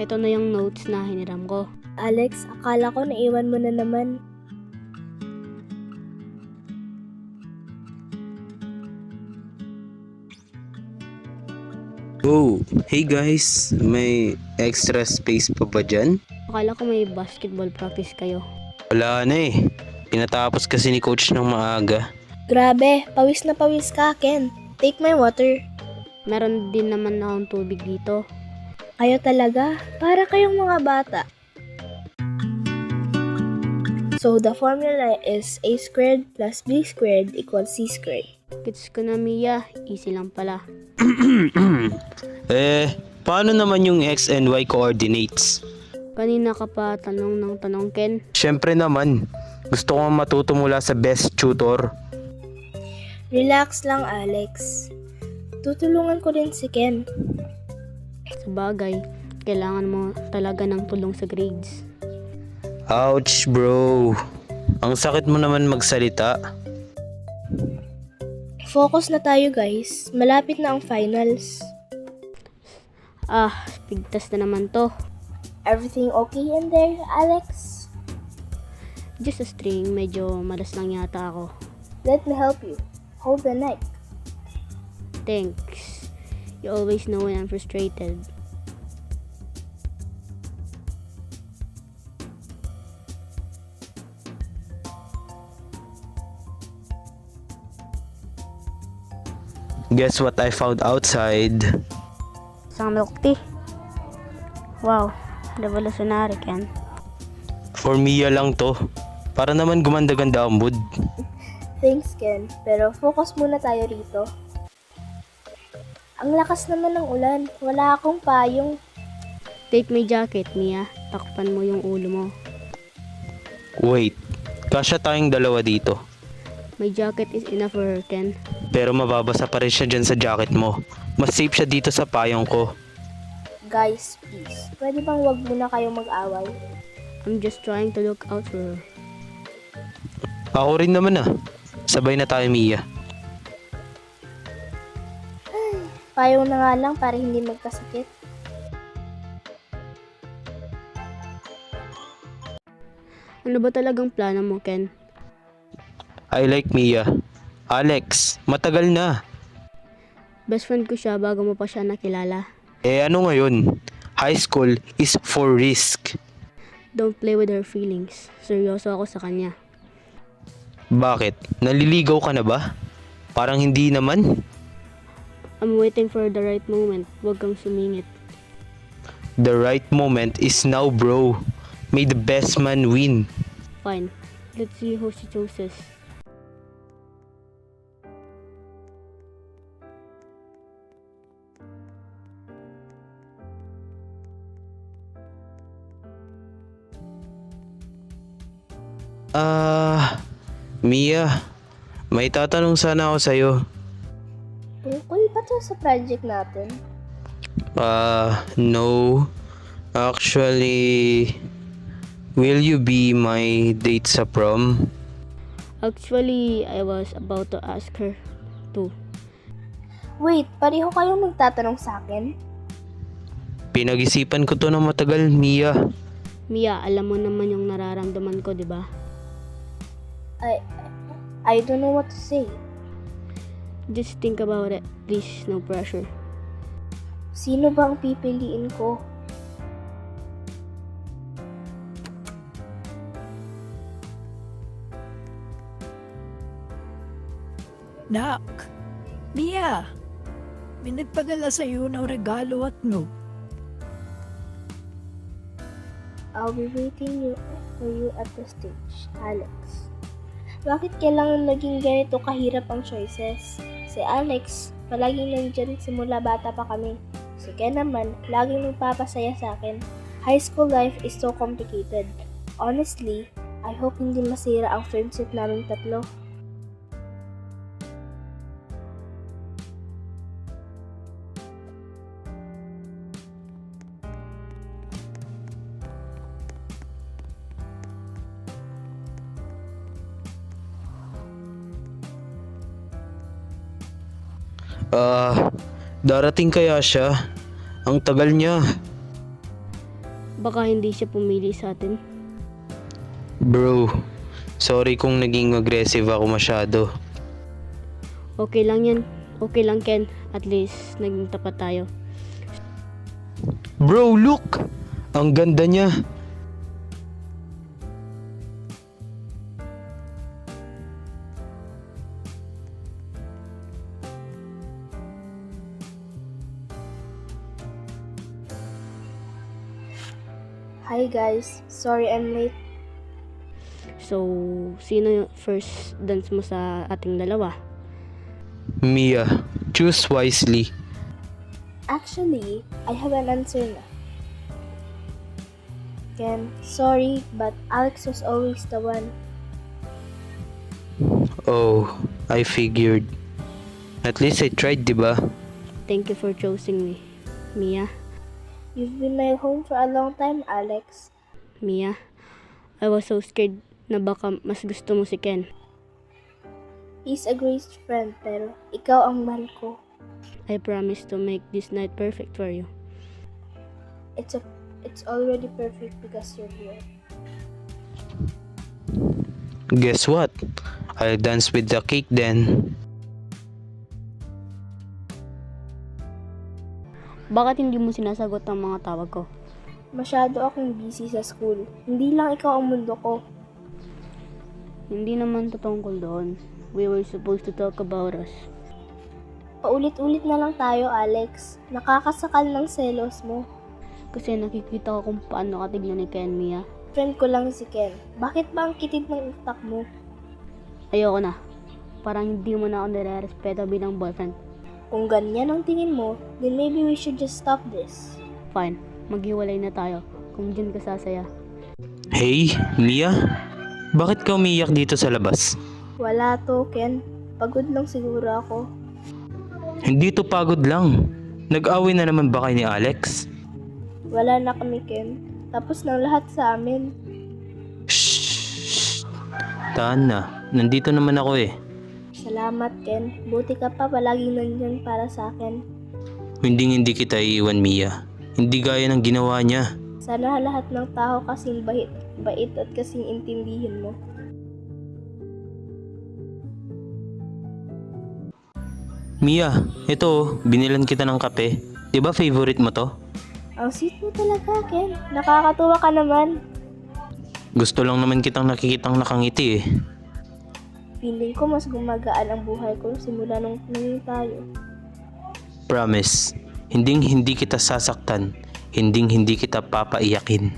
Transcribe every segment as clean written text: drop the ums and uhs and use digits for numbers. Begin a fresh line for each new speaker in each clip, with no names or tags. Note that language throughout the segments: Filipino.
Heto na yung notes na hiniram ko.
Alex, akala ko naiwan mo na naman.
Oh, hey guys, may extra space pa ba dyan?
Akala ko may basketball practice kayo.
Wala na eh. Pinatapos kasi ni coach ng maaga.
Grabe, pawis na pawis ka, Ken. Take my water.
Meron din naman akong tubig dito.
Kayo talaga, para kayong mga bata. So the formula is a squared plus b squared equals c squared.
Gets ko na, Mia. Easy lang pala.
Paano naman yung x and y coordinates?
Kanina ka pa tanong ng tanong, Ken.
Syempre naman, gusto ko matuto mula sa best tutor.
Relax lang, Alex. Tutulungan ko din si Ken.
Sa bagay, kailangan mo talaga ng tulong sa grades.
Ouch bro, ang sakit mo naman magsalita.
Focus na tayo, guys. Malapit na ang finals.
Bigtas na naman to.
Everything okay in there, Alex?
Just a string, medyo malas lang yata ako.
Let me help you. Hold the neck.
Thanks. You always know when I'm frustrated.
Guess what I found outside?
Isang milk tea. Wow, revolutionary, Ken.
For Mia lang to. Para naman gumanda-ganda ang mood.
Thanks, Ken. Pero focus muna tayo rito. Ang lakas naman ng ulan. Wala akong payong.
Take my jacket, Mia. Takpan mo yung ulo mo.
Wait, kasya tayong dalawa dito.
My jacket is enough for her, Ken.
Pero mababasa pa rin siya dyan sa jacket mo. Mas safe siya dito sa payong ko.
Guys, please. Pwede bang wag muna kayong mag-away?
I'm just trying to look out for her.
Ako rin naman ah. Sabay na tayo, Mia.
Payong na nga lang para hindi magkasakit.
Ano ba talagang plano mo, Ken?
I like Mia. Alex, matagal na.
Best friend ko siya bago mo pa siya nakilala.
Ano ngayon? High school is for risk.
Don't play with her feelings. Seryoso ako sa kanya.
Bakit? Naliligaw ka na ba? Parang hindi naman.
I'm waiting for the right moment. Huwag kang sumingit.
The right moment is now, bro. May the best man win.
Fine. Let's see who she chooses.
Mia, may tatanong sana ako sa'yo.
Tungkol ba to sa project natin?
No. Actually, will you be my date sa prom?
Actually, I was about to ask her too.
Wait, pareho kayong magtatanong sa akin?
Pinag-isipan ko to ng matagal, Mia.
Mia, alam mo naman yung nararamdaman ko, di ba?
I don't know what to say.
Just think about it. Please, no pressure.
Sino ba ang pipiliin ko?
Nak, Mia, may nagpadala sa iyo ng regalo at no.
I'll be waiting for you at the stage, Alex. Bakit kailangan naging ganito kahirap ang choices? Si Alex, palaging nandyan simula bata pa kami. Si Ken naman, laging nagpapasaya sa akin. High school life is so complicated. Honestly, I hope hindi masira ang friendship naming tatlo.
Darating kaya siya? Ang tagal niya.
Baka hindi siya pumili sa atin.
Bro, sorry kung naging aggressive ako masyado.
Okay lang yan. Okay lang, Ken. At least, naging tapat tayo.
Bro, look! Ang ganda niya.
Hi guys, sorry I'm late.
So, sino yung first dance mo sa ating dalawa?
Mia, choose wisely.
Actually, I have an answer na. Ken, sorry, but Alex was always the one.
Oh, I figured. At least I tried, diba?
Thank you for choosing me. Mia?
You've been my home for a long time, Alex.
Mia? I was so scared na baka mas gusto mo si Ken.
He's a great friend, pero ikaw ang mahal ko.
I promise to make this night perfect for you.
It's already perfect because you're here.
Guess what? I'll dance with the cake then.
Bakit hindi mo sinasagot ang mga tawag ko?
Masyado akong busy sa school. Hindi lang ikaw ang mundo ko.
Hindi naman tungkol doon. We were supposed to talk about us.
Paulit-ulit na lang tayo, Alex. Nakakasakal ng selos mo.
Kasi nakikita ko kung paano ka tignan ni Ken, Mia.
Friend ko lang si Ken. Bakit ba ang kitid ng utak mo?
Ayoko na. Parang hindi mo na ako nire-respeto bilang boyfriend.
Kung ganyan ang tingin mo, then maybe we should just stop this.
Fine, maghiwalay na tayo kung dyan ka sasaya.
Hey, Mia? Bakit ka umiyak dito sa labas?
Wala to, Ken. Pagod lang siguro ako.
Hindi to pagod lang. Nag-away na naman ba kayo ni Alex?
Wala na kami, Ken. Tapos ng lahat sa amin.
Shh! Taan na. Nandito naman ako eh.
Salamat, Ken. Buti ka pa palaging nandyan para sa akin.
Hindi kita iiwan, Mia. Hindi gaya ng ginawa niya.
Sana lahat ng tao kasing bait at kasing intindihin mo.
Mia, ito, binilan kita ng kape. Di ba favorite mo to?
Ang sweet mo talaga, Ken. Nakakatuwa ka naman.
Gusto lang naman kitang nakikitang nakangiti eh.
Feeling ko mas gumagaan ang buhay ko simula nung naging tayo.
Promise, hindi kita sasaktan. Hindi kita papaiyakin.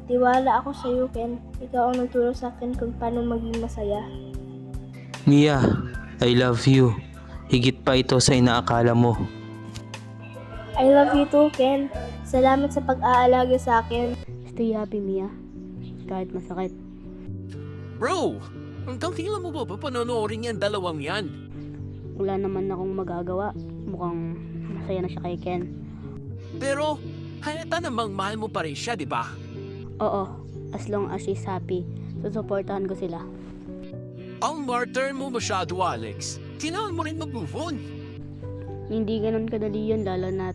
Tiwala ako sa iyo, Ken. Ikaw ang nagturo sa akin kung paano maging masaya.
Mia, I love you. Higit pa ito sa inaakala mo.
I love you too, Ken. Salamat sa pag-aalaga sa akin.
Stay happy, Mia. Kahit masakit.
Bro, hanggang kailan mo ba papanonoorin yan dalawang yan?
Wala naman akong magagawa. Mukhang masaya na siya kay Ken.
Pero, halata namang mahal mo pa rin siya, di ba?
Oo, as long as she's happy, susuportahan ko sila.
Ang martyr mo masyado, Alex. Kailangan mo rin mag-move on.
Hindi ganun kadali yun, lalo na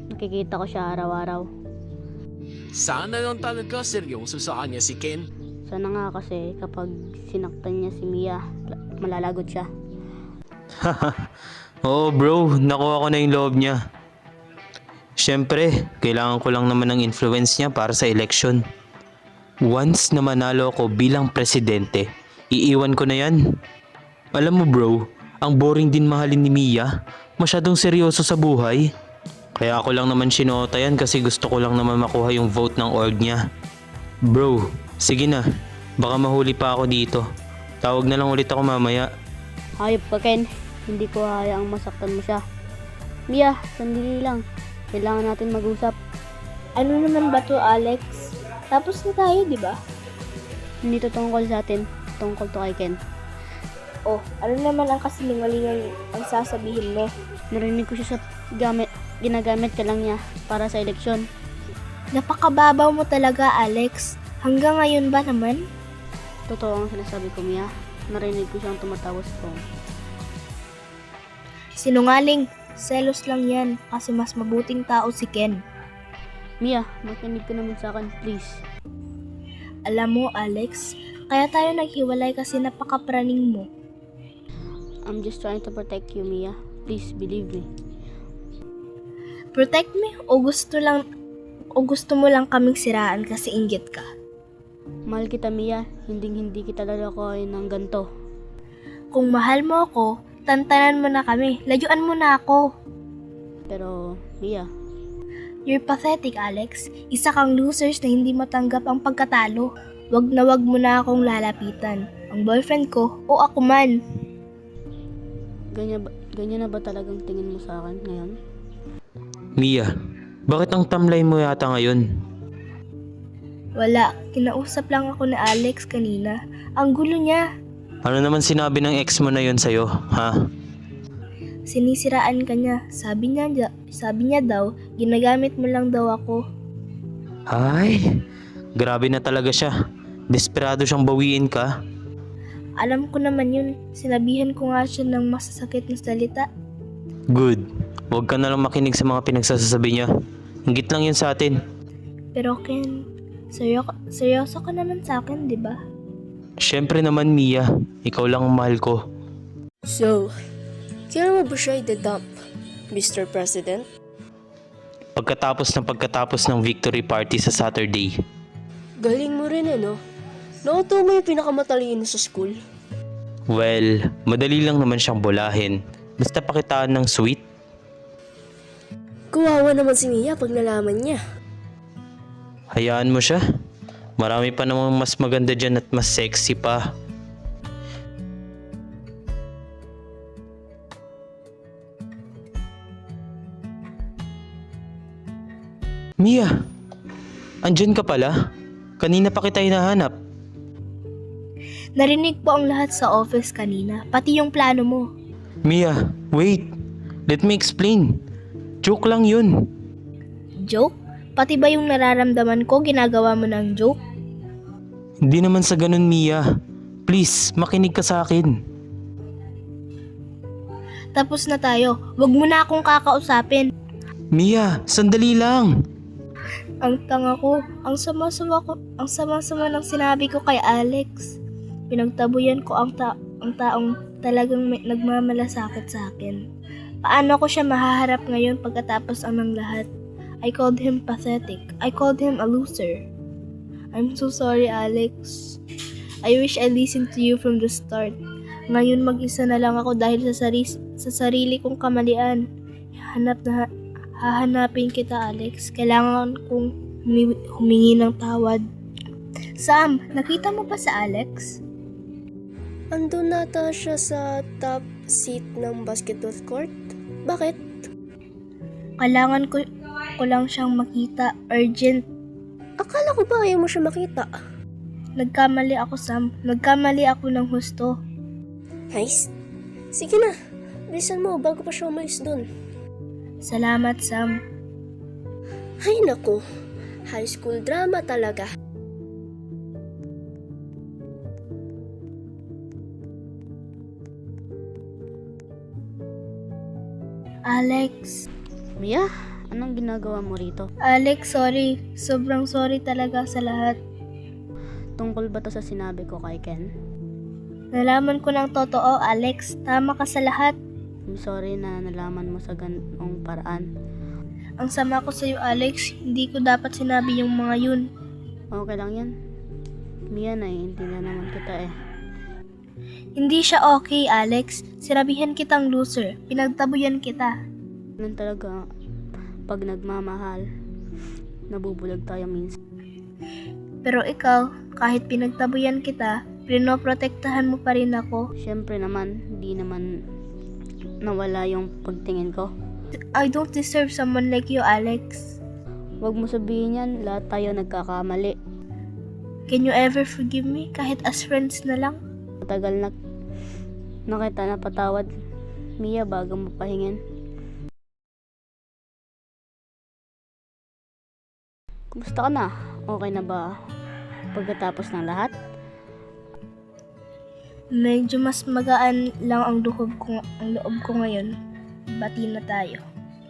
nakikita ko siya araw-araw.
Sana lang talaga seryoso sa kanya si Ken.
Sana nga kasi kapag sinaktan niya si Mia, malalagot siya.
Oo bro, nakuha ko na yung loob niya. Siyempre, kailangan ko lang naman ng influence niya para sa election. Once na manalo ako bilang presidente, iiwan ko na yan. Alam mo bro, ang boring din mahalin ni Mia. Masyadong seryoso sa buhay. Kaya ako lang naman sinota yan kasi gusto ko lang naman makuha yung vote ng org niya. Bro, sige na. Baka mahuli pa ako dito. Tawag na lang ulit ako mamaya.
Hayop ka, Ken. Hindi ko hayaang masaktan mo siya. Mia, sandali lang. Kailangan natin mag-usap.
Ano naman ba to, Alex? Tapos na tayo, di ba?
Hindi to tungkol sa atin. Tungkol to kay Ken.
Oh, ano naman ang kasinungalingan ang sasabihin mo?
Narinig ko siya sa ginagamit ka lang niya para sa eleksyon.
Napakababaw mo talaga, Alex. Hanggang ngayon ba naman?
Totoo ang sinasabi ko, Mia. Narinig ko siyang tumatawa sa phone.
Sinungaling. Selos lang yan kasi mas mabuting tao si Ken.
Mia, makinig ka naman sa akin, please.
Alam mo, Alex, kaya tayo naghiwalay kasi napakapraning mo.
I'm just trying to protect you, Mia. Please, believe me.
Protect me o gusto mo lang kaming siraan kasi inggit ka?
Mahal kita, Mia. Hindi kita lalakohin ng ganto.
Kung mahal mo ako, tantanan mo na kami. Layuan mo na ako.
Pero, Mia,
You're pathetic, Alex. Isa kang losers na hindi matanggap ang pagkatalo. Wag na wag mo na akong lalapitan. Ang boyfriend ko o ako man.
ganyan na ba talagang tingin mo sa akin ngayon?
Mia, bakit ang tamlay mo yata ngayon?
Wala, kinausap lang ako ni Alex kanina. Ang gulo niya.
Ano naman sinabi ng ex mo na yun sa'yo, ha?
Sinisiraan ka niya. Sabi niya daw, ginagamit mo lang daw ako.
Ay, grabe na talaga siya. Desperado siyang bawiin ka.
Alam ko naman yun. Sinabihan ko nga siya ng masasakit na salita.
Good. Huwag ka na lang makinig sa mga pinagsasabi niya. Hinggit lang yun sa atin.
Pero Ken, seryoso ka naman sa akin, di ba?
Siyempre naman, Mia. Ikaw lang ang mahal ko.
So, kailan mo ba siya i-dump, Mr. President?
Pagkatapos ng victory party sa Saturday.
Galing mo rin no? Nauto mo yung pinakamatalino sa school.
Well, madali lang naman siyang bulahin. Basta pakitaan ng sweet.
Kawawa naman si Mia pag nalaman niya.
Hayaan mo siya. Marami pa namang mas maganda dyan at mas sexy pa. Mia, andyan ka pala? Kanina pa kita hinahanap.
Narinig po ang lahat sa office kanina, pati yung plano mo.
Mia, wait. Let me explain. Joke lang yun.
Joke? Pati ba yung nararamdaman ko ginagawa mo ng joke?
Hindi naman sa ganun, Mia. Please, makinig ka sa akin.
Tapos na tayo, wag mo na akong kakausapin.
Mia, sandali lang.
Ang tanga ko, ang sama-sama ng sinabi ko kay Alex. Pinagtabuyan ko ang taong talagang nagmamalasakit sa akin. Paano ko siya mahaharap ngayon pagkatapos ng lahat? I called him pathetic. I called him a loser. I'm so sorry, Alex. I wish I listened to you from the start. Ngayon mag-isa na lang ako dahil sa sarili kong kamalian. Hahanapin kita, Alex. Kailangan kong humingi ng tawad. Sam, nakita mo pa sa Alex?
Andun nata siya sa top seat ng basketball court. Bakit?
Kailangan ko lang siyang makita. Urgent.
Akala ko ba ayaw mo siya makita?
Nagkamali ako, Sam. Nagkamali ako ng husto.
Nice. Sige na. Bilisan mo bago pa siya umalis dun.
Salamat, Sam.
Ay naku. High school drama talaga.
Alex.
Mia, anong ginagawa mo rito?
Alex, sorry. Sobrang sorry talaga sa lahat.
Tungkol ba to sa sinabi ko kay Ken?
Nalaman ko ng totoo, Alex. Tama ka sa lahat.
I'm sorry na nalaman mo sa ganong paraan.
Ang sama ko sa'yo, Alex. Hindi ko dapat sinabi yung mga yun.
Okay lang yan. Mia, naiintindihan naman kita eh.
Hindi siya okay, Alex. Sinabihan kitang loser. Pinagtabuyan kita.
Ganun talaga, pag nagmamahal, nabubulag tayo minsan.
Pero ikaw, kahit pinagtabuyan kita, pinoprotektahan mo pa rin ako.
Siyempre naman, di naman nawala yung pagtingin ko.
I don't deserve someone like you, Alex.
Huwag mo sabihin yan, lahat tayo nagkakamali.
Can you ever forgive me? Kahit as friends na lang?
Matagal na kita napatawad, Mia, bago mo pahingin. Kumusta ka na? Okay na ba pagkatapos ng lahat?
Medyo mas magaan lang ang loob ko ngayon. Bati na tayo.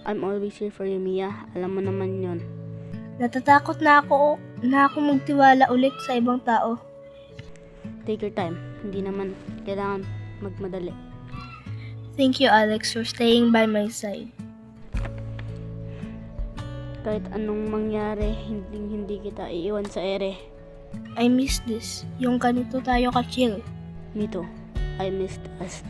I'm always here for you, Mia. Alam mo naman yon.
Natatakot na ako magtiwala ulit sa ibang tao.
Take your time. Hindi naman kailangan magmadali.
Thank you, Alex, for staying by my side.
Kahit anong mangyari, hindi kita iiwan sa ere.
I miss this. Yung ganito tayo ka-chill.
Me too. I missed us.